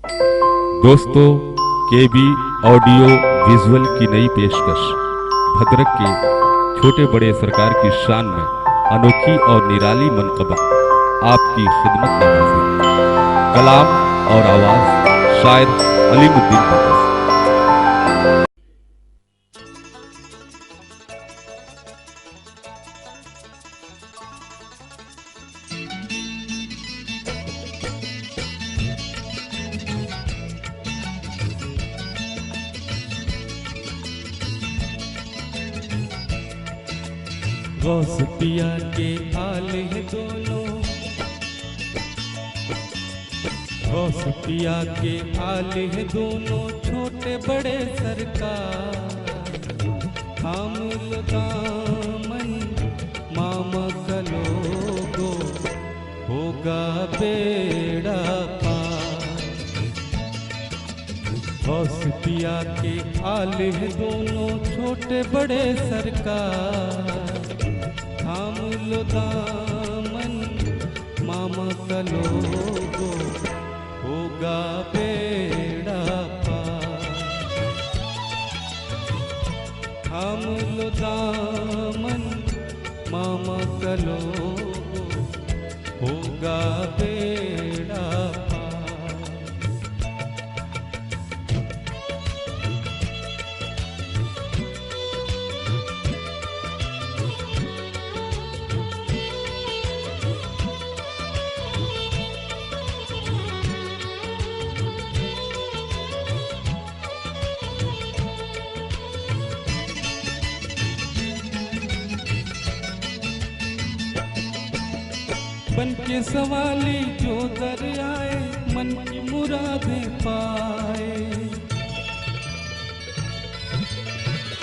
दोस्तों, केबी audio visual की नई पेशकश भद्रक के छोटे बड़े सरकार की शान में अनोखी और निराली मनकबत आपकी खिदमत में हाजिर। कलाम और आवाज शायर अलीमुद्दीन बकस। गौस पिया के आले हैं दोनों, गौस पिया के आले हैं दोनों, छोटे बड़े सरकार। थाम लो दामन मामा का लोगो, होगा बेड़ा पार। गौस पिया के आले हैं दोनों, छोटे बड़े सरकार। थाम लो दामन मामा का लोगो, होगा बेड़ा पार। थाम लो दामन मामा का लोगो, होगा बेड़ा पार। बन के सवाली जो दर आए, मन की मुरादें पाए।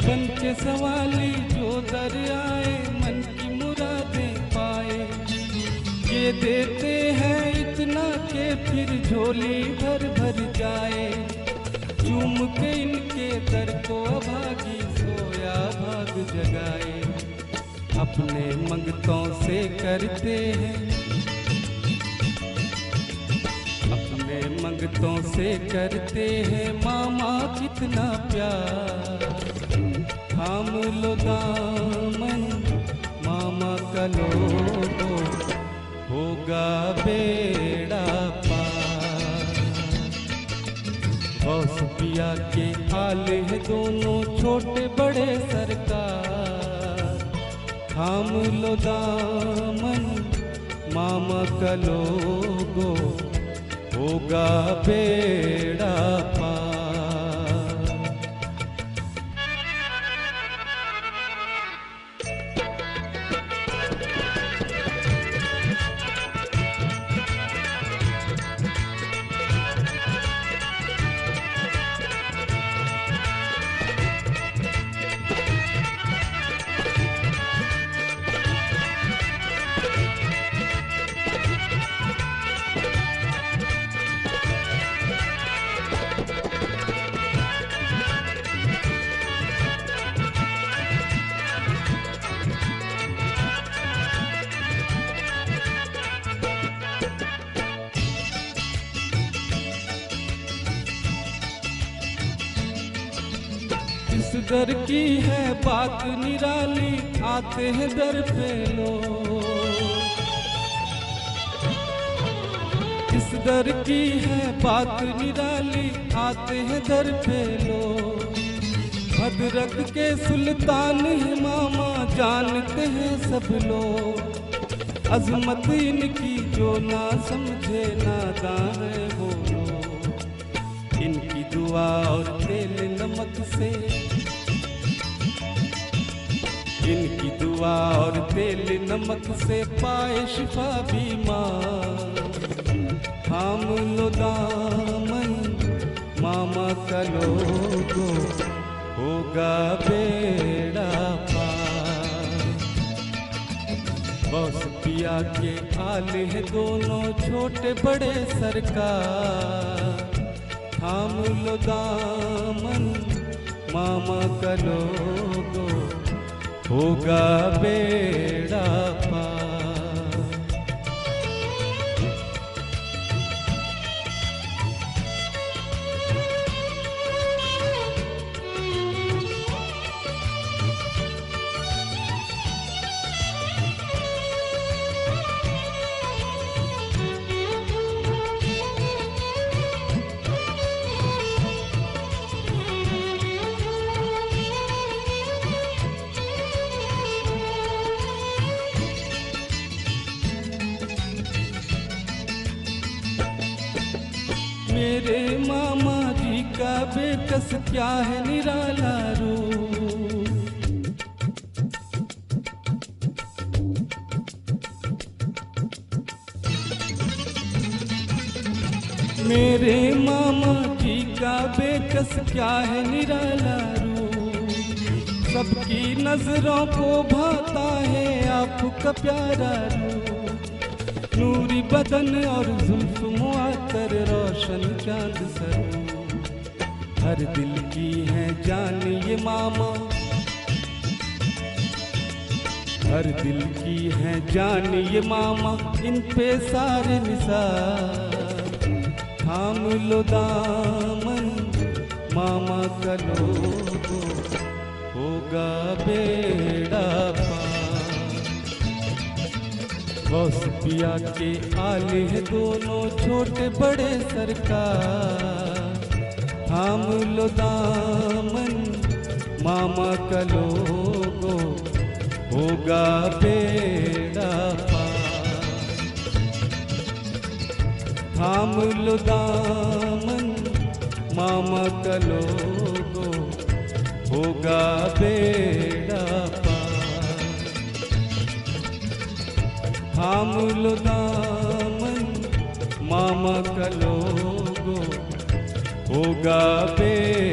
बन के सवाली जो दर आए, मन की मुरादें पाए। ये देते हैं इतना के फिर झोली भर भर जाए। चूम के इनके दर को अभागी सोया भाग जगाए। अपने मंगतों से करते हैं, अपने मंगतों से करते हैं मामा कितना प्यार। थाम लो दामन मामा का लोगो, होगा बेड़ा पार। गौस पिया के आले हैं दोनों, छोटे बड़े सरकार। थाम लो दामन मामा का लोगो, होगा बेड़ा पार। इस दर की है बात निराली, आते हैं दर पे लोग। इस दर की है बात निराली, आते हैं दर पे लोग। भद्रक के सुल्तान है मामा, जानते हैं सब लोग। अजमत इनकी जो ना समझे नादान है वो लोग। इनकी दुआ और तेल नमक से, इनकी दुआ और तेल नमक से पाए शिफा बीमार। थाम लो दामन मामा का लोगो, होगा बेड़ा पार। गौस पिया के आले हैं दोनों, छोटे बड़े सरकार। थाम लो दामन मामा का लोगो, होगा बेड़ा पार। मेरे मामा जी का बेकस क्या है निराला रूप। मेरे मामा जी का बेकस क्या है निराला रूप। सबकी नजरों को भाता है आपका प्यारा रूप। नूरी बदन और जुल्फ मुआतर रोशन चांद सरूप। हर दिल की है जान ये मामा, हर दिल की है जान ये मामा, इन पे सारे निसार। थाम लो दामन मामा का लोगो, होगा बेड़ा पार। बॉस पिया के आले हैं दोनों छोटे बड़े सरकार। थाम लो दामन मामा का लोगो, होगा बेड़ा पार। थाम लो दामन मामा का लोगो, होगा बेड़ा पार। थाम लो दामन मामा का लोगो, होगा बेड़ा